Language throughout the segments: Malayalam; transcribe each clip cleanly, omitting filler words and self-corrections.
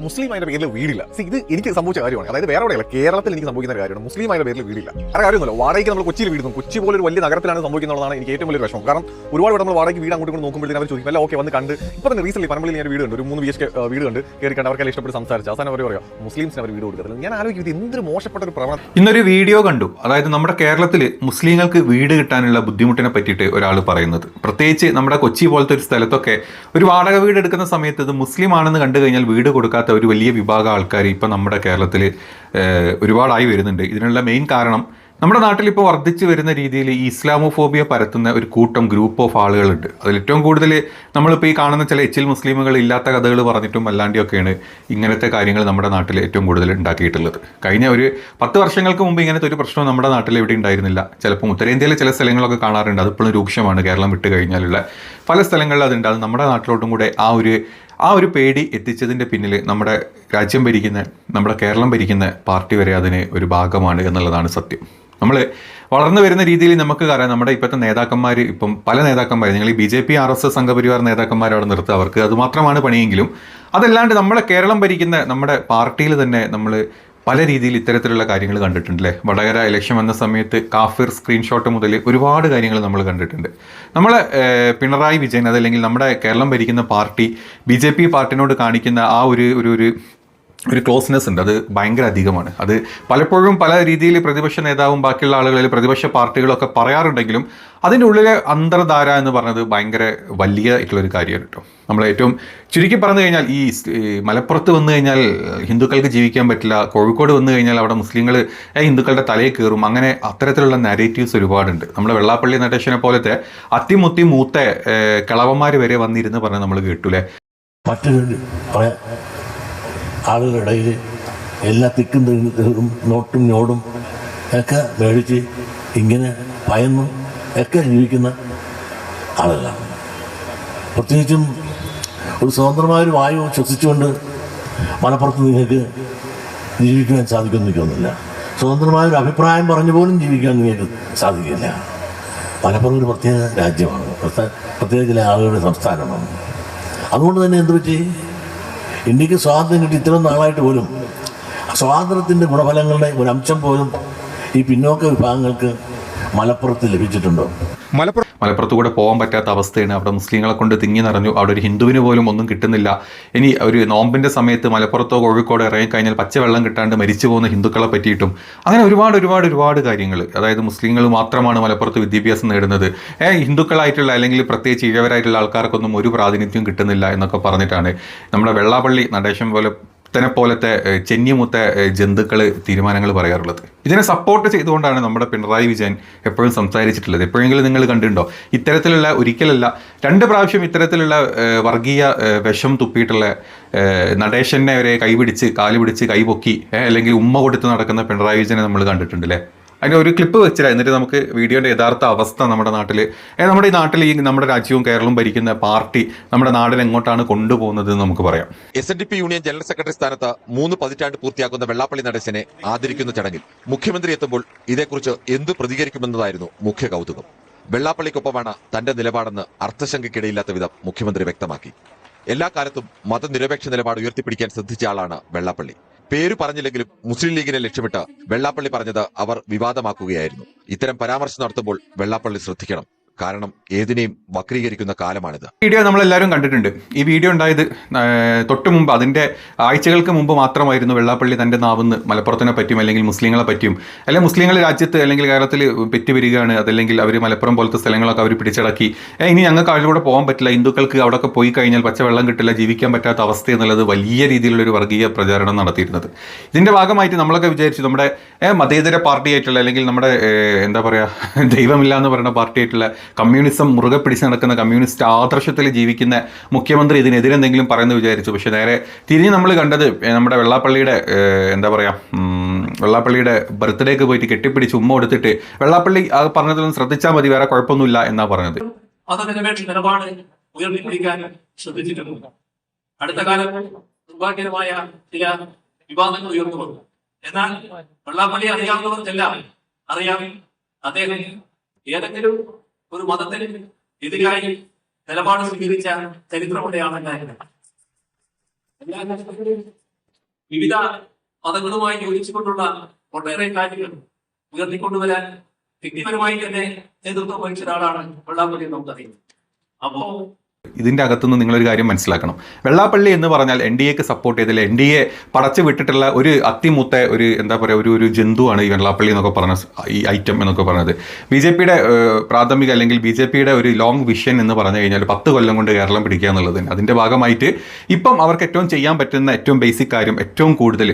മുസ്ലിം അതിന്റെ പേരിൽ വീടില്ല. ഇത് എനിക്ക് സംഭവിച്ച കാര്യമാണ്. അതായത് വേറെ എവിടെയല്ല, കേരളത്തിൽ എനിക്ക് സംഭവിക്കുന്ന കാര്യമാണ്. മുസ്ലിം അതിന്റെ പേരിൽ വീടില്ല. ആ കാര്യമൊന്നുമില്ല. വാടകയ്ക്ക് നമ്മൾ കൊച്ചിയിൽ വീടുന്നു. കൊച്ചി പോലെ ഒരു വലിയ നഗരത്തിലാണ് സംഭവിക്കുന്നതാണ് എനിക്ക് ഏറ്റവും വലിയ വിഷമം. കാരണം ഒരുപാട് നമ്മൾ വാടകയ്ക്ക് വീട് അങ്ങോട്ട് നോക്കുമ്പോഴത്തേക്കും അവർ ചോദിക്കും, അല്ല ഓക്കെ വന്ന് കണ്ട്. ഇപ്പോൾ തന്നെ റീസെന്റ് പരമ്പരയിൽ ഞാൻ വീട് കണ്ട്, ഒരു 3 BHK വീട് കണ്ട് കയറി കണ്ട് അവർക്കെല്ലാം ഇഷ്ടപ്പെട്ട് സംസാരിച്ചു. അവസാനം അവർ പറയാം മുസ്ലിംസിന് അവർ വീട് കൊടുക്കത്തില്ല. ഞാൻ ആലോചിക്കും എന്തൊരു മോശപ്പെട്ട ഒരു പ്രവണത. ഇന്നൊരു വീഡിയോ കണ്ടു. അതായത് നമ്മുടെ കേരളത്തിൽ മുസ്ലിങ്ങൾക്ക് വീട് കിട്ടാനുള്ള ബുദ്ധിമുട്ടിനെ പറ്റിയിട്ട് ഒരാൾ പറയുന്നത്, പ്രത്യേകിച്ച് നമ്മുടെ കൊച്ചി പോലത്തെ ഒരു സ്ഥലത്തൊക്കെ ഒരു വാടക വീട് എടുക്കുന്ന സമയത്ത് ഇത് മുസ്ലിം ആണെന്ന് കണ്ടു കഴിഞ്ഞാൽ വീട് കൊടുക്കാത്ത ഒരു വലിയ വിഭാഗം ആൾക്കാർ ഇപ്പം നമ്മുടെ കേരളത്തിൽ ഒരുപാടായി വരുന്നുണ്ട്. ഇതിനുള്ള മെയിൻ കാരണം നമ്മുടെ നാട്ടിൽ ഇപ്പോൾ വർദ്ധിച്ചു വരുന്ന രീതിയിൽ ഈ ഇസ്ലാമോഫോബിയ പരത്തുന്ന ഒരു കൂട്ടം ഗ്രൂപ്പ് ഓഫ് ആളുകളുണ്ട്. അതിൽ ഏറ്റവും കൂടുതൽ നമ്മളിപ്പോൾ ഈ കാണുന്ന ചില എച്ചിൽ മുസ്ലിമുകൾ ഇല്ലാത്ത കഥകൾ പറഞ്ഞിട്ടും അല്ലാണ്ടിയൊക്കെയാണ് ഇങ്ങനത്തെ കാര്യങ്ങൾ നമ്മുടെ നാട്ടിൽ ഏറ്റവും കൂടുതൽ ഉണ്ടാക്കിയിട്ടുള്ളത്. കഴിഞ്ഞ ഒരു 10 വർഷങ്ങൾക്ക് മുമ്പ് ഇങ്ങനത്തെ ഒരു പ്രശ്നം നമ്മുടെ നാട്ടിൽ എവിടെ ഉണ്ടായിരുന്നില്ല. ചിലപ്പോൾ ഉത്തരേന്ത്യയിലെ ചില സ്ഥലങ്ങളൊക്കെ കാണാറുണ്ട്, അതിപ്പോഴും രൂക്ഷമാണ്. കേരളം വിട്ട് കഴിഞ്ഞാലുള്ള പല സ്ഥലങ്ങളിൽ അതുണ്ട്. അത് നമ്മുടെ നാട്ടിലോട്ടും കൂടെ ആ ഒരു പേടി എത്തിച്ചതിൻ്റെ പിന്നിൽ നമ്മുടെ രാജ്യം ഭരിക്കുന്ന, നമ്മുടെ കേരളം ഭരിക്കുന്ന പാർട്ടി വരെ അതിന് ഒരു ഭാഗമാണ് എന്നുള്ളതാണ് സത്യം. നമ്മൾ വളർന്നു വരുന്ന രീതിയിൽ നമുക്ക് അറിയാം, നമ്മുടെ ഇപ്പോഴത്തെ നേതാക്കന്മാർ, ഇപ്പം പല നേതാക്കന്മാർ, നിങ്ങൾ ഈ BJP RSS സംഘപരിവാർ നേതാക്കന്മാർ അവിടെ നിർത്തുക, അവർക്ക് അതുമാത്രമാണ് പണിയെങ്കിലും അതല്ലാണ്ട് നമ്മളെ കേരളം ഭരിക്കുന്ന നമ്മുടെ പാർട്ടിയിൽ തന്നെ നമ്മൾ പല രീതിയിൽ ഇത്തരത്തിലുള്ള കാര്യങ്ങൾ കണ്ടിട്ടുണ്ട് അല്ലേ. വടകര ഇലക്ഷൻ വന്ന സമയത്ത് കാഫിർ സ്ക്രീൻഷോട്ട് മുതൽ ഒരുപാട് കാര്യങ്ങൾ നമ്മൾ കണ്ടിട്ടുണ്ട്. നമ്മൾ പിണറായി വിജയൻ അതല്ലെങ്കിൽ നമ്മുടെ കേരളം ഭരിക്കുന്ന പാർട്ടി BJP പാർട്ടിനോട് കാണിക്കുന്ന ആ ഒരു ക്ലോസ്നെസ് ഉണ്ട്, അത് ഭയങ്കര അധികമാണ്. അത് പലപ്പോഴും പല രീതിയിൽ പ്രതിപക്ഷ നേതാവും ബാക്കിയുള്ള ആളുകളിൽ പ്രതിപക്ഷ പാർട്ടികളൊക്കെ പറയാറുണ്ടെങ്കിലും അതിൻ്റെ ഉള്ളിലെ അന്തർധാര എന്ന് പറഞ്ഞത് ഭയങ്കര വലിയ ആയിട്ടുള്ളൊരു കാര്യമാണ് കേട്ടോ. നമ്മൾ ഏറ്റവും ചുരുക്കി പറഞ്ഞു കഴിഞ്ഞാൽ ഈ മലപ്പുറത്ത് വന്നു കഴിഞ്ഞാൽ ഹിന്ദുക്കൾക്ക് ജീവിക്കാൻ പറ്റില്ല, കോഴിക്കോട് വന്നു കഴിഞ്ഞാൽ അവിടെ മുസ്ലിങ്ങൾ ഹിന്ദുക്കളുടെ തലയിൽ കയറും, അങ്ങനെ അത്തരത്തിലുള്ള നാരേറ്റീവ്സ് ഒരുപാടുണ്ട്. നമ്മൾ വെള്ളാപ്പള്ളി നടേശനെ പോലത്തെ അത്തിമുത്തി മൂത്ത കിളവന്മാർ വരെ വന്നിരുന്ന് പറഞ്ഞ് നമ്മൾ കേട്ടൂലേ. ആളുകളുടെ ഇടയിൽ എല്ലാ തിക്കും നോട്ടും ഞോടും ഒക്കെ മേടിച്ച് ഇങ്ങനെ ഭയന്നും ഒക്കെ ജീവിക്കുന്ന ആളുകളാണ്. പ്രത്യേകിച്ചും ഒരു സ്വതന്ത്രമായൊരു വായു ശ്വസിച്ചുകൊണ്ട് മലപ്പുറത്ത് നിങ്ങൾക്ക് ജീവിക്കുവാൻ സാധിക്കുമെന്ന് എനിക്കൊന്നുമില്ല. സ്വതന്ത്രമായൊരു അഭിപ്രായം പറഞ്ഞു പോലും ജീവിക്കാൻ നിങ്ങൾക്ക് സാധിക്കില്ല. മലപ്പുറം ഒരു പ്രത്യേക രാജ്യമാണ്, പ്രത്യേക ചില ആളുകളുടെ സംസ്ഥാനമാണ്. അതുകൊണ്ട് തന്നെ എന്ത് പറ്റി, ഇന്ത്യക്ക് സ്വാതന്ത്ര്യം കിട്ടി ഇത്രയും നാളായിട്ട് പോലും സ്വാതന്ത്ര്യത്തിൻ്റെ ഗുണഫലങ്ങളുടെ ഒരു അംശം പോലും ഈ പിന്നോക്ക വിഭാഗങ്ങൾക്ക് മലപ്പുറത്ത് ലഭിച്ചിട്ടുണ്ടോ? മലപ്പുറത്ത് കൂടെ പോകാൻ പറ്റാത്ത അവസ്ഥയാണ്. അവിടെ മുസ്ലിങ്ങളെ കൊണ്ട് തിങ്ങി നിറഞ്ഞു. അവിടെ ഒരു ഹിന്ദുവിന് പോലും ഒന്നും കിട്ടുന്നില്ല. ഇനി ഒരു നോമ്പിൻ്റെ സമയത്ത് മലപ്പുറത്തോ കോഴിക്കോടോ ഇറങ്ങിക്കഴിഞ്ഞാൽ പച്ചവെള്ളം കിട്ടാണ്ട് മരിച്ചു പോകുന്ന ഹിന്ദുക്കളെ പറ്റിയിട്ടും അങ്ങനെ ഒരുപാട് കാര്യങ്ങൾ. അതായത് മുസ്ലിങ്ങൾ മാത്രമാണ് മലപ്പുറത്ത് വിദ്യാഭ്യാസം നേടുന്നത്, ഹിന്ദുക്കളായിട്ടുള്ള അല്ലെങ്കിൽ പ്രത്യേകിച്ച് ഇഴവരായിട്ടുള്ള ആൾക്കാർക്കൊന്നും ഒരു പ്രാതിനിധ്യം കിട്ടുന്നില്ല എന്നൊക്കെ പറഞ്ഞിട്ടാണ് നമ്മുടെ വെള്ളാപ്പള്ളി നടേശൻ പോലത്തെ ചെന്നിമുത്ത ജന്തുക്കൾ തീരുമാനങ്ങൾ പറയാറുള്ളത്. ഇതിനെ സപ്പോർട്ട് ചെയ്തുകൊണ്ടാണ് നമ്മുടെ പിണറായി വിജയൻ എപ്പോഴും സംസാരിച്ചിട്ടുള്ളത്. എപ്പോഴെങ്കിലും നിങ്ങൾ കണ്ടിട്ടുണ്ടോ ഇത്തരത്തിലുള്ള, ഒരിക്കലല്ല 2 പ്രാവശ്യം ഇത്തരത്തിലുള്ള വർഗീയ വിഷം തുപ്പിയിട്ടുള്ള നടേശനെ വരെ കൈപിടിച്ച് കാല് പിടിച്ച് കൈപൊക്കി അല്ലെങ്കിൽ ഉമ്മ കൊടുത്ത് നടക്കുന്ന പിണറായി വിജയനെ നമ്മൾ കണ്ടിട്ടുണ്ടല്ലേ. അതിൻ്റെ ഒരു ക്ലിപ്പ് വെച്ചില്ല, എന്നിട്ട് നമുക്ക് വീഡിയോയുടെ യഥാർത്ഥ അവസ്ഥ നമ്മുടെ നാട്ടിൽ നമ്മുടെ രാജ്യവും കേരളവും ഭരിക്കുന്ന പാർട്ടി നമ്മുടെ നാടിനെ എങ്ങോട്ടാണ് കൊണ്ടുപോകുന്നത് എന്ന് നമുക്ക് പറയാം. SNDP യൂണിയൻ ജനറൽ സെക്രട്ടറി സ്ഥാനത്ത് 3 പതിറ്റാണ്ട് പൂർത്തിയാക്കുന്ന വെള്ളാപ്പള്ളി നടേശനെ ആദരിക്കുന്ന ചടങ്ങിൽ മുഖ്യമന്ത്രി എത്തുമ്പോൾ ഇതേക്കുറിച്ച് എന്ത് പ്രതികരിക്കുമെന്നതായിരുന്നു മുഖ്യ കൗതുകം. വെള്ളാപ്പള്ളിക്കൊപ്പമാണ് തന്റെ നിലപാടെന്ന് അർത്ഥശങ്കയ്ക്കിടയില്ലാത്ത വിധം മുഖ്യമന്ത്രി വ്യക്തമാക്കി. എല്ലാ കാലത്തും മതനിരപേക്ഷ നിലപാട് ഉയർത്തിപ്പിടിക്കാൻ ശ്രദ്ധിച്ച ആളാണ് വെള്ളാപ്പള്ളി. പേര് പറഞ്ഞില്ലെങ്കിലും മുസ്ലിം ലീഗിനെ ലക്ഷ്യമിട്ട് വെള്ളാപ്പള്ളി പറഞ്ഞത് അവർ വിവാദമാക്കുകയായിരുന്നു. ഇത്തരം പരാമർശം നടത്തുമ്പോൾ വെള്ളാപ്പള്ളി ശ്രദ്ധിക്കണം, കാരണം ഏതിനെയും വക്രീകരിക്കുന്ന കാലമാണിത്. വീഡിയോ നമ്മളെല്ലാവരും കണ്ടിട്ടുണ്ട്. ഈ വീഡിയോ ഉണ്ടായത് തൊട്ട് മുമ്പ്, അതിൻ്റെ ആഴ്ചകൾക്ക് മുമ്പ് മാത്രമായിരുന്നു വെള്ളാപ്പള്ളി തൻ്റെ നാവിന്ന് മലപ്പുറത്തിനെ പറ്റിയും അല്ലെങ്കിൽ മുസ്ലിങ്ങളെ പറ്റിയും, അല്ലെങ്കിൽ മുസ്ലിങ്ങൾ രാജ്യത്ത് അല്ലെങ്കിൽ കേരളത്തിൽ പെറ്റുവരികയാണ്, അതല്ലെങ്കിൽ അവർ മലപ്പുറം പോലത്തെ സ്ഥലങ്ങളൊക്കെ അവർ പിടിച്ചടക്കി, ഇനി ഞങ്ങൾക്ക് അതിലൂടെ പോകാൻ പറ്റില്ല, ഹിന്ദുക്കൾക്ക് അവിടെയൊക്കെ പോയി കഴിഞ്ഞാൽ പച്ചവെള്ളം കിട്ടില്ല, ജീവിക്കാൻ പറ്റാത്ത അവസ്ഥ എന്നുള്ളത് വലിയ രീതിയിലുള്ളൊരു വർഗീയ പ്രചാരണം നടത്തിയിരുന്നത്. ഇതിൻ്റെ ഭാഗമായിട്ട് നമ്മളൊക്കെ വിചാരിച്ചു നമ്മുടെ മതേതര പാർട്ടിയായിട്ടുള്ള അല്ലെങ്കിൽ നമ്മുടെ എന്താ പറയുക ദൈവമില്ല എന്ന് പറയുന്ന പാർട്ടിയായിട്ടുള്ള കമ്മ്യൂണിസം മുറുകെ പിടിച്ച് നടക്കുന്ന കമ്മ്യൂണിസ്റ്റ് ആദർശത്തിൽ ജീവിക്കുന്ന മുഖ്യമന്ത്രി ഇതിനെതിരെ എന്തെങ്കിലും പറയുന്നത് വിചാരിച്ചു. പക്ഷെ നേരെ തിരിഞ്ഞ് നമ്മൾ കണ്ടത് നമ്മുടെ വെള്ളാപ്പള്ളിയുടെ എന്താ പറയുക വെള്ളാപ്പള്ളിയുടെ ബർത്ത്ഡേക്ക് പോയിട്ട് കെട്ടിപ്പിടിച്ച് ഉമ്മ കൊടുത്തിട്ട് വെള്ളാപ്പള്ളി അത് പറഞ്ഞതിലൊന്നും ശ്രദ്ധിച്ചാൽ മതി, വേറെ കുഴപ്പമൊന്നുമില്ല എന്നാ പറഞ്ഞത്. അടുത്ത കാലത്ത് നിർഭാഗ്യകരമായ ചില വിവാദങ്ങൾ ഉയർന്നു വന്നു. എന്നാൽ വെള്ളാപ്പള്ളി അറിയാവുന്നവർക്കെല്ലാം അറിയാം, അദ്ദേഹം ഏതെങ്കിലും ഒരു മതത്തിന് എതിരായി നിലപാട് സ്വീകരിച്ച ചരിത്രമുള്ളയാളല്ല. എല്ലാ വിവിധ മതങ്ങളുമായി യോജിച്ചുകൊണ്ടുള്ള ഒട്ടേറെ കാര്യങ്ങൾ ഉയർത്തിക്കൊണ്ടുവരാൻ വ്യക്തിപരമായി തന്നെ നേതൃത്വം വഹിച്ച ഒരാളാണ് വെള്ളാപ്പള്ളി നമുക്കറിയാം. അപ്പോ ഇതിൻ്റെ അകത്തുനിന്ന് നിങ്ങളൊരു കാര്യം മനസ്സിലാക്കണം. വെള്ളാപ്പള്ളി എന്ന് പറഞ്ഞാൽ എൻ ഡി എക്ക് സപ്പോർട്ട് ചെയ്തില്ല, എൻ ഡി എ പടച്ചു വിട്ടിട്ടുള്ള ഒരു അതിമൂത്ത ഒരു എന്താ പറയുക ഒരു ജന്തുവാണ് ഈ വെള്ളാപ്പള്ളി എന്നൊക്കെ പറഞ്ഞ ഈ ഐറ്റം എന്നൊക്കെ പറഞ്ഞത്. ബി ജെ പിയുടെ പ്രാഥമിക അല്ലെങ്കിൽ ബി ജെ പിയുടെ ഒരു ലോങ് വിഷൻ എന്ന് പറഞ്ഞു കഴിഞ്ഞാൽ 10 കൊല്ലം കൊണ്ട് കേരളം പിടിക്കുക എന്നുള്ളത്. അതിൻ്റെ ഭാഗമായിട്ട് ഇപ്പം അവർക്ക് ഏറ്റവും ചെയ്യാൻ പറ്റുന്ന ഏറ്റവും ബേസിക് കാര്യം, ഏറ്റവും കൂടുതൽ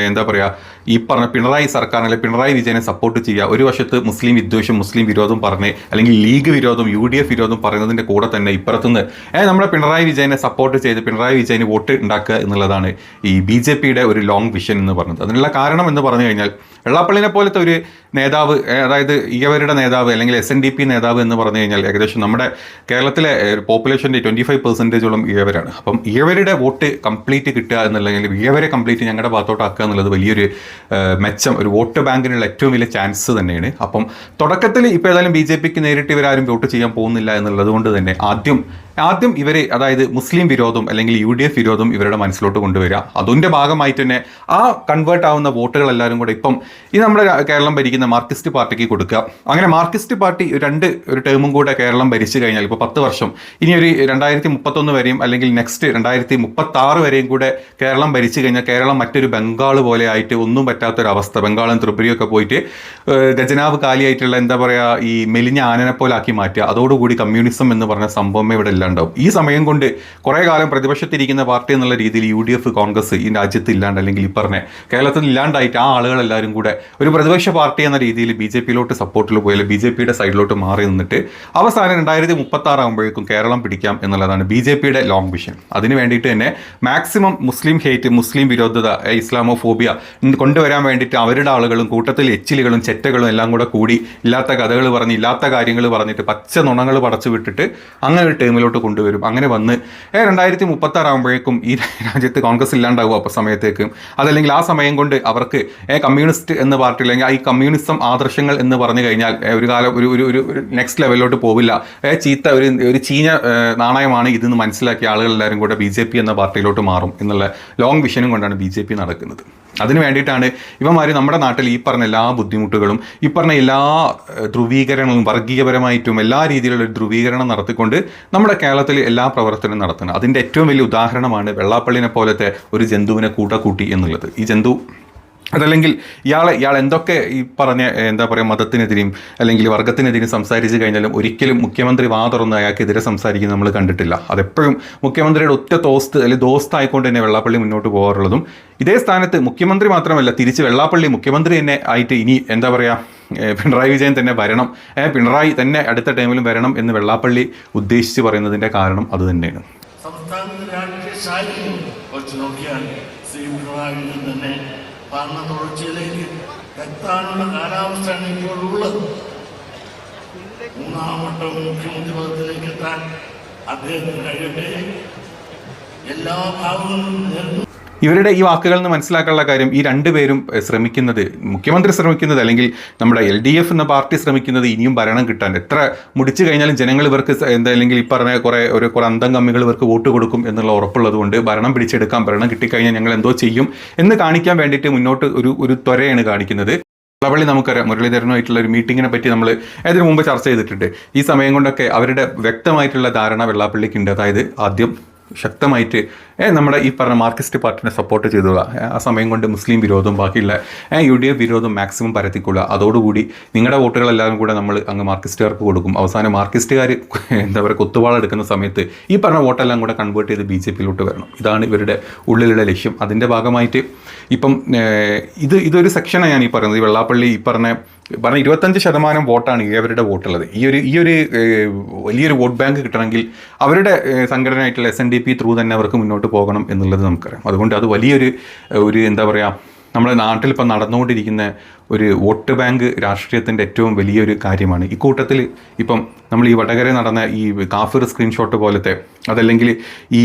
എന്താ പറയുക, ഈ പറഞ്ഞ പിണറായി സർക്കാരിനെ, പിണറായി വിജയനെ സപ്പോർട്ട് ചെയ്യുക. ഒരു വശത്ത് മുസ്ലിം വിദ്വേഷം, മുസ്ലിം വിരോധം പറഞ്ഞ് അല്ലെങ്കിൽ ലീഗ് വിരോധം, UDF വിരോധം പറയുന്നതിൻ്റെ കൂടെ തന്നെ ഇപ്പുറത്തുനിന്ന് നമ്മുടെ പിണറായി വിജയനെ സപ്പോർട്ട് ചെയ്ത് പിണറായി വിജയന് വോട്ട് ഉണ്ടാക്കുക എന്നുള്ളതാണ് ഈ BJPയുടെ ഒരു ലോങ് വിഷൻ എന്ന് പറഞ്ഞത്. അതിനുള്ള കാരണം എന്ന് പറഞ്ഞു കഴിഞ്ഞാൽ വെള്ളാപ്പള്ളിനെ പോലത്തെ ഒരു നേതാവ്, അതായത് ഇവരുടെ നേതാവ് അല്ലെങ്കിൽ SNDP നേതാവ് എന്ന് പറഞ്ഞു കഴിഞ്ഞാൽ ഏകദേശം നമ്മുടെ കേരളത്തിലെ പോപ്പുലേഷൻ്റെ 25% ഇവരാണ്. അപ്പം ഇവരുടെ വോട്ട് കംപ്ലീറ്റ് കിട്ടുക എന്നുള്ളതെങ്കിൽ ഇവരെ കംപ്ലീറ്റ് ഞങ്ങളുടെ ഭാഗത്തോട്ടാക്കുക എന്നുള്ളത് വലിയൊരു മെച്ചം, ഒരു വോട്ട് ബാങ്കിനുള്ള ഏറ്റവും വലിയ ചാൻസ് തന്നെയാണ്. അപ്പം തുടക്കത്തിൽ ഇപ്പോൾ ഏതായാലും BJPക്ക് നേരിട്ട് ഇവരാരും വോട്ട് ചെയ്യാൻ പോകുന്നില്ല എന്നുള്ളത് കൊണ്ട് തന്നെ ആദ്യം ഇവർ, അതായത് മുസ്ലിം വിരോധം അല്ലെങ്കിൽ UDF വിരോധം ഇവരുടെ മനസ്സിലോട്ട് കൊണ്ടുവരിക. അതിൻ്റെ ഭാഗമായിട്ട് തന്നെ ആ കൺവേർട്ട് ആവുന്ന വോട്ടുകൾ എല്ലാവരും കൂടെ ഇപ്പം ഈ നമ്മുടെ കേരളം ഭരിക്കുന്ന മാർക്സിസ്റ്റ് പാർട്ടിക്ക് കൊടുക്കുക. അങ്ങനെ മാർക്സിസ്റ്റ് പാർട്ടി ഒരു ടേമും കൂടെ കേരളം ഭരിച്ചു കഴിഞ്ഞാൽ ഇപ്പോൾ 10 വർഷം, ഇനി ഒരു 2031 വരെയും അല്ലെങ്കിൽ നെക്സ്റ്റ് 2036 വരെയും കൂടെ കേരളം ഭരിച്ചു കഴിഞ്ഞാൽ കേരളം മറ്റൊരു ബംഗാൾ പോലെ ആയിട്ട് ഒന്നും പറ്റാത്തൊരവസ്ഥ, ബംഗാളും ത്രിപുരയൊക്കെ പോയിട്ട് ഖജനാവ് കാലിയായിട്ടുള്ള എന്താ പറയുക ഈ മെലിഞ്ഞ ആനനെ പോലെ ആക്കി മാറ്റുക. അതോടുകൂടി കമ്മ്യൂണിസം എന്ന് പറഞ്ഞ സംഭവമേ ഇവിടെ ഇല്ലാണ്ടാവും. ഈ സമയം കൊണ്ട് കുറേ കാലം പ്രതിപക്ഷത്തിരിക്കുന്ന പാർട്ടി എന്നുള്ള രീതിയിൽ UDF, കോൺഗ്രസ് ഈ രാജ്യത്ത് ഇല്ലാണ്ട് അല്ലെങ്കിൽ ഈ പറഞ്ഞ കേരളത്തിൽ ഇല്ലാണ്ടായിട്ട് ആ ആളുകളെല്ലാവരും കൂടെ ഒരു പ്രതിപക്ഷ പാർട്ടി എന്ന രീതിയിൽ BJPയിലോട്ട് സപ്പോർട്ടിൽ പോയാൽ BJPയുടെ സൈഡിലോട്ട് മാറി നിന്നിട്ട് അവസാനം 2036 ആകുമ്പോഴേക്കും കേരളം പിടിക്കാം എന്നുള്ളതാണ് BJPയുടെ ലോങ് വിഷൻ. അതിന് വേണ്ടിയിട്ട് തന്നെ മാക്സിമം മുസ്ലിം ഹേറ്റ്, മുസ്ലിം വിരോധത, ഇസ്ലാമോഫോബിയ കൊണ്ടുവരാൻ വേണ്ടിയിട്ട് അവരുടെ ആളുകളും കൂട്ടത്തിൽ എച്ചിലുകളും ചെറ്റകളും എല്ലാം കൂടി ഇല്ലാത്ത കഥകൾ പറഞ്ഞ് ഇല്ലാത്ത കാര്യങ്ങൾ പറഞ്ഞിട്ട് പച്ച നുണങ്ങൾ പടച്ചു വിട്ടിട്ട് അങ്ങനെ ഒരു ടേമിലോട്ട് കൊണ്ടുവരും. അങ്ങനെ വന്ന് 2036 ആകുമ്പോഴേക്കും ഈ രാജ്യത്ത് കോൺഗ്രസ് ഇല്ലാണ്ടാവും. അപ്പോൾ സമയത്തേക്കും അതല്ലെങ്കിൽ ആ സമയം കൊണ്ട് അവർക്ക് കമ്മ്യൂണിസ്റ്റ് എന്ന പാർട്ടി അല്ലെങ്കിൽ ഈ കമ്മ്യൂണിസം ആദർശങ്ങൾ എന്ന് പറഞ്ഞു കഴിഞ്ഞാൽ ഒരു കാലം ഒരു നെക്സ്റ്റ് ലെവലിലോട്ട് പോവില്ല, ചീത്ത ഒരു ചീഞ്ഞ നാണയമാണ് ഇതെന്ന് മനസ്സിലാക്കിയ ആളുകളെല്ലാവരും കൂടെ BJP എന്ന പാർട്ടിയിലോട്ട് മാറും എന്നുള്ള ലോങ് വിഷനും കൊണ്ടാണ് BJP നടക്കുന്നത്. അതിന് വേണ്ടിയിട്ടാണ് ഇവന്മാർ നമ്മുടെ നാട്ടിൽ ഈ പറഞ്ഞ എല്ലാ ബുദ്ധിമുട്ടുകളും, ഈ പറഞ്ഞ എല്ലാ ധ്രുവീകരണങ്ങളും, വർഗീയപരമായിട്ടും എല്ലാ രീതിയിലുള്ള ഒരു ധ്രുവീകരണം നടത്തിക്കൊണ്ട് നമ്മുടെ കേരളത്തിൽ എല്ലാ പ്രവർത്തനവും നടത്തുന്നത്. അതിൻ്റെ ഏറ്റവും വലിയ ഉദാഹരണമാണ് വെള്ളാപ്പള്ളിനെ പോലത്തെ ഒരു ജന്തുവിനെ കൂട്ടി എന്നുള്ളത്. ഈ ജന്തു അതല്ലെങ്കിൽ ഇയാൾ എന്തൊക്കെ ഈ പറഞ്ഞ എന്താ പറയുക മതത്തിനെതിരെയും അല്ലെങ്കിൽ വർഗത്തിനെതിരെയും സംസാരിച്ച് കഴിഞ്ഞാലും ഒരിക്കലും മുഖ്യമന്ത്രി തുറന്ന് അയാൾക്കെതിരെ സംസാരിക്കുന്നത് നമ്മൾ കണ്ടിട്ടില്ല. അതെപ്പോഴും മുഖ്യമന്ത്രിയുടെ ഒറ്റ ദോസ്തായിക്കൊണ്ട് തന്നെ വെള്ളാപ്പള്ളി മുന്നോട്ട് പോകാറുള്ളതും. ഇതേ സ്ഥാനത്ത് മുഖ്യമന്ത്രി മാത്രമല്ല, തിരിച്ച് വെള്ളാപ്പള്ളി മുഖ്യമന്ത്രി തന്നെ ആയിട്ട് ഇനി എന്താ പറയുക പിണറായി വിജയൻ തന്നെ വരണം, പിണറായി തന്നെ അടുത്ത ടൈമിലും വരണം എന്ന് വെള്ളാപ്പള്ളി ഉദ്ദേശിച്ച് പറയുന്നതിൻ്റെ കാരണം അത് തന്നെയാണ്. സംസ്ഥാനത്ത് രാഷ്ട്രീയ സാഹചര്യം വെച്ച് നോക്കിയാൽ ശ്രീ പിണറായി വിജയൻ തന്നെ ഭരണ തുടർച്ചയിലേക്ക് എത്താനുള്ള കാലാവസ്ഥയാണ് ഇപ്പോഴുള്ളത്. 3ാം വട്ടം മുഖ്യമന്ത്രി പദത്തിലേക്ക് എത്താൻ അദ്ദേഹത്തിന് കഴിയട്ടെ. എല്ലാ ഭാഗങ്ങളും നേർന്നു. ഇവരുടെ ഈ വാക്കുകളിൽ നിന്ന് മനസ്സിലാക്കാനുള്ള കാര്യം, ഈ രണ്ടുപേരും ശ്രമിക്കുന്നത്, മുഖ്യമന്ത്രി ശ്രമിക്കുന്നത് അല്ലെങ്കിൽ നമ്മുടെ LDF എന്ന പാർട്ടി ശ്രമിക്കുന്നത് ഇനിയും ഭരണം കിട്ടാൻ. എത്ര മുടിച്ചു കഴിഞ്ഞാലും ജനങ്ങൾ ഇവർക്ക് അല്ലെങ്കിൽ ഈ പറഞ്ഞ കുറേ അന്തം കമ്മികൾ ഇവർക്ക് വോട്ട് കൊടുക്കും എന്നുള്ള ഉറപ്പുള്ളത് കൊണ്ട് ഭരണം പിടിച്ചെടുക്കാം, ഭരണം കിട്ടിക്കഴിഞ്ഞാൽ ഞങ്ങൾ എന്തോ ചെയ്യും എന്ന് കാണിക്കാൻ വേണ്ടിയിട്ട് മുന്നോട്ട് ഒരു ത്വരയാണ് കാണിക്കുന്നത്. വെള്ളാപ്പള്ളി നമുക്കറിയാം, മുരളീധരനുമായിട്ടുള്ള ഒരു മീറ്റിങ്ങിനെ പറ്റി നമ്മൾ ഇതിനു മുമ്പ് ചർച്ച ചെയ്തിട്ടുണ്ട്. ഈ സമയം കൊണ്ടൊക്കെ അവരുടെ വ്യക്തമായിട്ടുള്ള ധാരണ വെള്ളാപ്പള്ളിക്കുണ്ട്. അതായത് ആദ്യം ശക്തമായിട്ട് നമ്മുടെ ഈ പറഞ്ഞ മാർക്സിസ്റ്റ് പാർട്ടിനെ സപ്പോർട്ട് ചെയ്തുള്ള ആ സമയം കൊണ്ട് മുസ്ലിം വിരോധവും ബാക്കിയുള്ള UDF വിരോധം മാക്സിമം പരത്തിക്കൊള്ളുക. അതോടുകൂടി നിങ്ങളുടെ വോട്ടുകളെല്ലാവരും കൂടെ നമ്മൾ അങ്ങ് മാർക്സിസ്റ്റുകാർക്ക് കൊടുക്കും. അവസാനം മാർക്സിസ്റ്റുകാർ എന്താ പറയുക കുത്തുവാളെടുക്കുന്ന സമയത്ത് ഈ പറഞ്ഞ വോട്ടെല്ലാം കൂടെ കൺവേർട്ട് ചെയ്ത് BJPയിലോട്ട് വരണം. ഇതാണ് ഇവരുടെ ഉള്ളിലുള്ള ലക്ഷ്യം. അതിൻ്റെ ഭാഗമായിട്ട് ഇപ്പം ഇതൊരു സെക്ഷനാണ് ഞാൻ ഈ പറയുന്നത്. ഈ വെള്ളാപ്പള്ളി ഈ പറഞ്ഞ 25% വോട്ടാണ് ഇവരുടെ വോട്ടുള്ളത്. ഈ ഒരു വലിയൊരു വോട്ട് ബാങ്ക് കിട്ടണമെങ്കിൽ അവരുടെ സംഘടനയായിട്ടുള്ള SNDP ത്രൂ തന്നെ അവർക്ക് മുന്നോട്ട് പോകണം എന്നുള്ളത് നമുക്കറിയാം. അതുകൊണ്ട് അത് വലിയൊരു എന്താ പറയുക നമ്മുടെ നാട്ടിൽ ഇപ്പം നടന്നുകൊണ്ടിരിക്കുന്ന ഒരു വോട്ട് ബാങ്ക് രാഷ്ട്രീയത്തിൻ്റെ ഏറ്റവും വലിയൊരു കാര്യമാണ്. ഇക്കൂട്ടത്തിൽ ഇപ്പം നമ്മൾ ഈ വടകര നടന്ന ഈ കാഫിർ സ്ക്രീൻഷോട്ട് പോലത്തെ അതല്ലെങ്കിൽ ഈ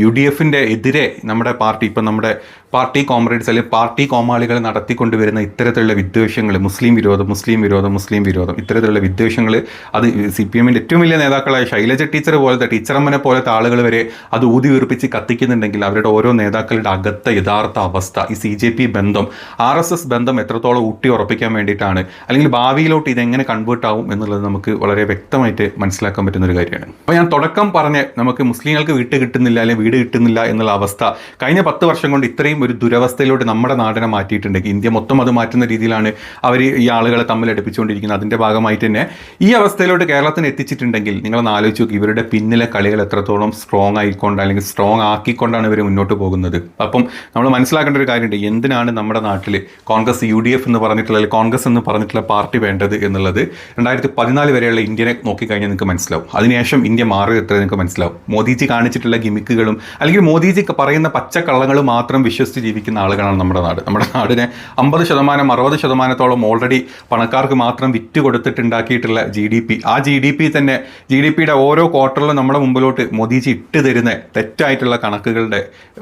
UDFന്റെ എതിരെ നമ്മുടെ പാർട്ടി, ഇപ്പം നമ്മുടെ പാർട്ടി കോമ്രേഡ്സ് അല്ലെങ്കിൽ പാർട്ടി കോമാളികൾ നടത്തിക്കൊണ്ടുവരുന്ന ഇത്തരത്തിലുള്ള വിദ്വേഷങ്ങൾ, മുസ്ലിം വിരോധം ഇത്തരത്തിലുള്ള വിദ്വേഷങ്ങൾ, അത് CPMന്റെ ഏറ്റവും വലിയ നേതാക്കളായ ശൈലജ ടീച്ചർ പോലത്തെ, ടീച്ചറമ്മനെ പോലത്തെ ആളുകൾ വരെ അത് ഊതി വീർപ്പിച്ച് കത്തിക്കുന്നുണ്ടെങ്കിൽ അവരുടെ ഓരോ നേതാക്കളുടെ അകത്ത യഥാർത്ഥ അവസ്ഥ, ഈ CJP ബന്ധം, RSS ബന്ധം എത്രത്തോളം ഊട്ടി ഉറപ്പിക്കാൻ വേണ്ടിയിട്ടാണ്, അല്ലെങ്കിൽ ഭാവിയിലോട്ട് ഇതെങ്ങനെ കൺവേർട്ട് ആവും എന്നുള്ളത് നമുക്ക് വളരെ വ്യക്തമായിട്ട് മനസ്സിലാക്കാൻ പറ്റുന്ന ഒരു കാര്യമാണ്. അപ്പോൾ ഞാൻ തുടക്കം പറഞ്ഞ് നമുക്ക് മുസ്ലിങ്ങൾക്ക് വീട് കിട്ടുന്നില്ല എന്നുള്ള അവസ്ഥ കഴിഞ്ഞ 10 വർഷം കൊണ്ട് ഇത്രയും ഒരു ദുരവസ്ഥയിലോട്ട് നമ്മുടെ നാടിനെ മാറ്റിയിട്ടുണ്ടെങ്കിൽ, ഇന്ത്യ മൊത്തം അത് മാറ്റുന്ന രീതിയിലാണ് അവർ ഈ ആളുകളെ തമ്മിൽ അടുപ്പിച്ചുകൊണ്ടിരിക്കുന്നത്. അതിൻ്റെ ഭാഗമായിട്ട് തന്നെ ഈ അവസ്ഥയിലോട്ട് കേരളത്തിന് എത്തിച്ചിട്ടുണ്ടെങ്കിൽ നിങ്ങളൊന്ന് ആലോചിച്ച് നോക്കി, ഇവരുടെ പിന്നിലെ കളികൾ എത്രത്തോളം സ്ട്രോങ് ആയിക്കൊണ്ട് അല്ലെങ്കിൽ സ്ട്രോങ് ആക്കിക്കൊണ്ടാണ് ഇവർ മുന്നോട്ട് പോകുന്നത്. അപ്പം നമ്മൾ മനസ്സിലാക്കേണ്ട ഒരു കാര്യമുണ്ട്, എന്തിനാണ് നമ്മുടെ നാട്ടിൽ കോൺഗ്രസ് UDF എന്ന് പറഞ്ഞിട്ടുള്ള, അല്ലെങ്കിൽ കോൺഗ്രസ് എന്ന് പറഞ്ഞിട്ടുള്ള പാർട്ടി വേണ്ടത് എന്നുള്ളത് 2014 വരെയുള്ള ഇന്ത്യനെ നോക്കിക്കഴിഞ്ഞാൽ നിങ്ങൾക്ക് മനസ്സിലാവും. അതിനുശേഷം ഇന്ത്യ മാറി എത്ര നിങ്ങൾക്ക് മനസ്സിലാവും. മോദിജി കാണിച്ചിട്ടുള്ള ഗിമിക്കുകളും അല്ലെങ്കിൽ മോദിജി പറയുന്ന പച്ചക്കള്ളങ്ങളും മാത്രം വിശ്വസിച്ച് ജീവിക്കുന്ന ആളുകളാണ് നമ്മുടെ നാട്. നമ്മുടെ നാടിനെ 50%-60% ഓൾറെഡി പണക്കാർക്ക് മാത്രം വിറ്റ് കൊടുത്തിട്ടുണ്ടാക്കിയിട്ടുള്ള GDP, ആ GDPയുടെ ഓരോ ക്വാർട്ടറിലും നമ്മുടെ മുമ്പിലോട്ട് മോദിജി ഇട്ട് തരുന്ന തെറ്റായിട്ടുള്ള കണക്കുകളുടെ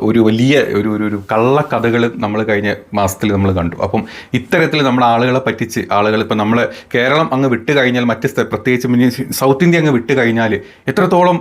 ഒരു വലിയ ഒരു കള്ളക്കഥകൾ നമ്മൾ കഴിഞ്ഞ മാസത്തിൽ നമ്മൾ കണ്ടു. അപ്പം ഇത്തരത്തിൽ നമ്മുടെ ആളുകളെ പറ്റിച്ച് ആളുകൾ, ഇപ്പം നമ്മൾ കേരളം അങ്ങ് വിട്ട് കഴിഞ്ഞാൽ പ്രത്യേകിച്ച് സൗത്ത് ഇന്ത്യ അങ്ങ് വിട്ട് കഴിഞ്ഞാൽ എത്രത്തോളം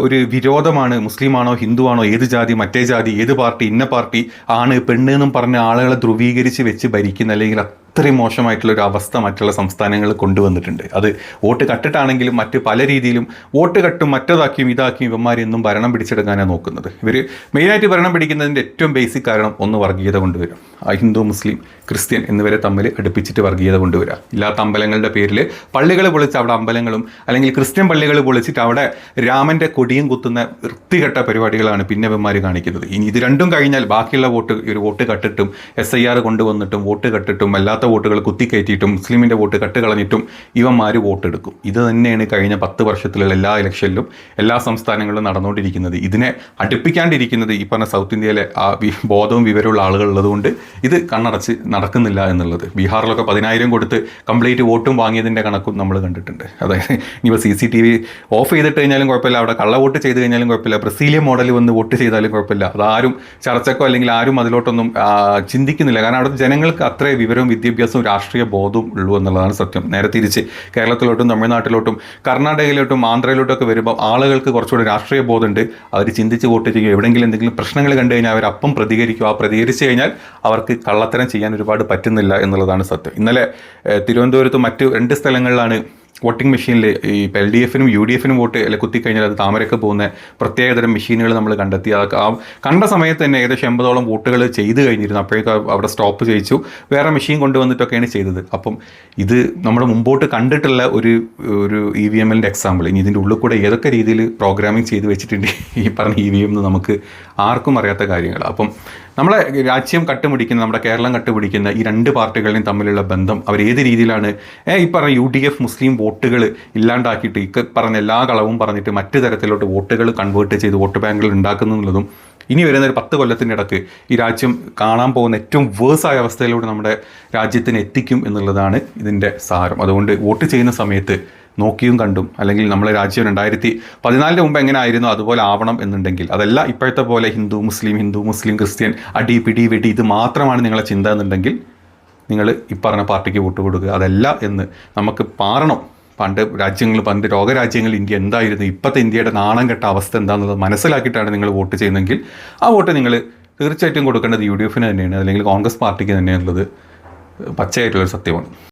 ഒരു വിരോധമാണ്, മുസ്ലിമാണോ ഹിന്ദുവാണോ ഏത് ജാതി മറ്റേ ജാതി ഏത് പാർട്ടി ഇന്ന പാർട്ടി ആണ് പെണ്ണ് എന്നും പറഞ്ഞ ആളുകളെ ധ്രുവീകരിച്ച് വെച്ച് ഭരിക്കുന്ന, അല്ലെങ്കിൽ അത്രയും മോശമായിട്ടുള്ളൊരു അവസ്ഥ മറ്റുള്ള സംസ്ഥാനങ്ങൾ കൊണ്ടുവന്നിട്ടുണ്ട്. അത് വോട്ട് കട്ടിട്ടാണെങ്കിലും മറ്റ് പല രീതിയിലും വോട്ട് കട്ടും മറ്റതാക്കിയും ഇതാക്കിയും ഇവന്മാരെന്നും ഭരണം പിടിച്ചെടുക്കാനാണ് നോക്കുന്നത്. ഇവർ മെയിനായിട്ട് ഭരണം പിടിക്കുന്നതിൻ്റെ ഏറ്റവും ബേസിക് കാരണം ഒന്ന് വർഗീയത കൊണ്ടുവരും. ഹിന്ദു മുസ്ലിം ക്രിസ്ത്യൻ എന്നിവരെ തമ്മിൽ അടുപ്പിച്ചിട്ട് വർഗീയത കൊണ്ടുവരിക. ഇല്ലാത്ത അമ്പലങ്ങളുടെ പേരിൽ പള്ളികൾ പൊളിച്ച് അവിടെ അമ്പലങ്ങളും, അല്ലെങ്കിൽ ക്രിസ്ത്യൻ പള്ളികൾ പൊളിച്ചിട്ട് അവിടെ രാമൻ്റെ കൊടിയും കുത്തുന്ന വൃത്തികെട്ട പരിപാടികളാണ് പിന്നെ ഇവന്മാർ കാണിക്കുന്നത്. ഇനി ഇത് രണ്ടും കഴിഞ്ഞാൽ ബാക്കിയുള്ള വോട്ട് കട്ടിട്ടും SIR കൊണ്ടുവന്നിട്ടും വോട്ട് കട്ടിട്ടും അല്ലാത്ത വോട്ടുകൾ കുത്തിക്കയറ്റിയിട്ടും മുസ്ലിമിൻ്റെ വോട്ട് കട്ട് കളഞ്ഞിട്ടും ഇവന്മാർ വോട്ടെടുക്കും. ഇത് തന്നെയാണ് കഴിഞ്ഞ 10 വർഷത്തിലുള്ള എല്ലാ ഇലക്ഷനിലും എല്ലാ സംസ്ഥാനങ്ങളിലും നടന്നുകൊണ്ടിരിക്കുന്നത്. ഇതിനെ അടുപ്പിക്കാണ്ടിരിക്കുന്നത് ഈ പറഞ്ഞ സൗത്ത് ഇന്ത്യയിലെ ആ ബോധവും വിവരമുള്ള ആളുകളുള്ളതുകൊണ്ട് ഇത് കണ്ണടച്ച് നടക്കുന്നില്ല എന്നുള്ളത്. ബീഹാറിലൊക്കെ 10,000 കൊടുത്ത് കംപ്ലീറ്റ് വോട്ടും വാങ്ങിയതിൻ്റെ കണക്കും നമ്മൾ കണ്ടിട്ടുണ്ട്. അതായത് ഇനിയിപ്പോൾ CCTV ഓഫ് ചെയ്തിട്ട് കഴിഞ്ഞാലും കുഴപ്പമില്ല, അവിടെ കള്ള വോട്ട് ചെയ്ത് കഴിഞ്ഞാലും കുഴപ്പമില്ല, ബ്രസീലിയൻ മോഡൽ വന്ന് വോട്ട് ചെയ്താലും കുഴപ്പമില്ല, അതാരും ചർച്ചക്കോ അല്ലെങ്കിൽ ആരും അതിലോട്ടൊന്നും ചിന്തിക്കുന്നില്ല. കാരണം അവിടുത്തെ ജനങ്ങൾക്ക് അത്രേ വിവരവും വിദ്യാഭ്യാസവും രാഷ്ട്രീയ ബോധവും ഉള്ളൂ എന്നുള്ളതാണ് സത്യം. നേരെ തിരിച്ച് കേരളത്തിലോട്ടും തമിഴ്നാട്ടിലോട്ടും കർണാടകയിലോട്ടും ആന്ധ്രയിലോട്ടൊക്കെ വരുമ്പോൾ ആളുകൾക്ക് കുറച്ചുകൂടി രാഷ്ട്രീയ ബോധമുണ്ട്. അവർ ചിന്തിച്ച് വോട്ട് ചെയ്യും. എവിടെയെങ്കിലും എന്തെങ്കിലും പ്രശ്നങ്ങൾ കണ്ടു കഴിഞ്ഞാൽ അവർ അപ്പം പ്രതികരിക്കും. ആ പ്രതികരിച്ച് കഴിഞ്ഞാൽ അവർക്ക് കള്ളത്തരം ചെയ്യാൻ ഒരുപാട് പറ്റുന്നില്ല എന്നുള്ളതാണ് സത്യം. ഇന്നലെ തിരുവനന്തപുരത്ത് മറ്റ് 2 സ്ഥലങ്ങളിലാണ് വോട്ടിംഗ് മെഷീനിൽ ഈ LDFനും UDFനും വോട്ട് അല്ലെങ്കിൽ കുത്തിക്കഴിഞ്ഞാൽ അത് താമരയ്ക്ക് പോകുന്ന പ്രത്യേകതരം മെഷീനുകൾ നമ്മൾ കണ്ടെത്തി. അതൊക്കെ കണ്ട സമയത്ത് തന്നെ ഏകദേശം 80ഓളം വോട്ടുകൾ ചെയ്ത് കഴിഞ്ഞിരുന്നു. അപ്പോഴേക്കും അവിടെ സ്റ്റോപ്പ് ചെയ്യിച്ചു, വേറെ മെഷീൻ കൊണ്ടുവന്നിട്ടൊക്കെയാണ് ചെയ്തത്. അപ്പം ഇത് നമ്മൾ മുമ്പോട്ട് കണ്ടിട്ടുള്ള ഒരു EVMൻ്റെ എക്സാമ്പിൾ. ഇനി ഇതിൻ്റെ ഉള്ളിൽ കൂടെ ഏതൊക്കെ രീതിയിൽ പ്രോഗ്രാമിംഗ് ചെയ്ത് വെച്ചിട്ടുണ്ട് ഈ പറഞ്ഞ EVM എന്ന് നമുക്ക് ആർക്കും അറിയാത്ത കാര്യങ്ങൾ. അപ്പം നമ്മളെ രാജ്യം കട്ടുപിടിക്കുന്ന, നമ്മുടെ കേരളം കട്ടുപിടിക്കുന്ന ഈ 2 പാർട്ടികളെയും തമ്മിലുള്ള ബന്ധം അവർ ഏത് രീതിയിലാണ് ഈ പറഞ്ഞ UDF മുസ്ലിം വോട്ടുകൾ ഇല്ലാണ്ടാക്കിയിട്ട് ഈ പറഞ്ഞ എല്ലാ കളവും പറഞ്ഞിട്ട് മറ്റു തരത്തിലോട്ട് വോട്ടുകൾ കൺവേർട്ട് ചെയ്ത് വോട്ട് ബാങ്കുകൾ ഉണ്ടാക്കുന്നുള്ളതും ഇനി വരുന്ന ഒരു 10 കൊല്ലത്തിൻ്റെ ഇടയ്ക്ക് ഈ രാജ്യം കാണാൻ പോകുന്ന ഏറ്റവും വേഴ്സായ അവസ്ഥയിലൂടെ നമ്മുടെ രാജ്യത്തിന് എത്തിക്കും എന്നുള്ളതാണ് ഇതിൻ്റെ സാരം. അതുകൊണ്ട് വോട്ട് ചെയ്യുന്ന സമയത്ത് നോക്കിയും കണ്ടും, അല്ലെങ്കിൽ നമ്മളെ രാജ്യം 2014 മുമ്പ് എങ്ങനെ ആയിരുന്നു അതുപോലെ ആവണം എന്നുണ്ടെങ്കിൽ, അതല്ല ഇപ്പോഴത്തെ പോലെ ഹിന്ദു മുസ്ലിം ക്രിസ്ത്യൻ അടി പിടി വെടി ഇത് മാത്രമാണ് നിങ്ങളെ ചിന്ത എന്നുണ്ടെങ്കിൽ നിങ്ങൾ ഈ പറഞ്ഞ പാർട്ടിക്ക് വോട്ട് കൊടുക്കുക. അതല്ല എന്ന് നമുക്ക് പാറണം. പണ്ട് ലോകരാജ്യങ്ങളിൽ ഇന്ത്യ എന്തായിരുന്നു, ഇപ്പോഴത്തെ ഇന്ത്യയുടെ നാണം കെട്ട അവസ്ഥ എന്താണെന്നുള്ളത് മനസ്സിലാക്കിയിട്ടാണ് നിങ്ങൾ വോട്ട് ചെയ്യുന്നതെങ്കിൽ ആ വോട്ട് നിങ്ങൾ തീർച്ചയായിട്ടും കൊടുക്കേണ്ടത് UDFന് തന്നെയാണ്, അല്ലെങ്കിൽ കോൺഗ്രസ് പാർട്ടിക്ക് തന്നെയാണുള്ളത്. പച്ചയായിട്ടുള്ളൊരു സത്യമാണ്.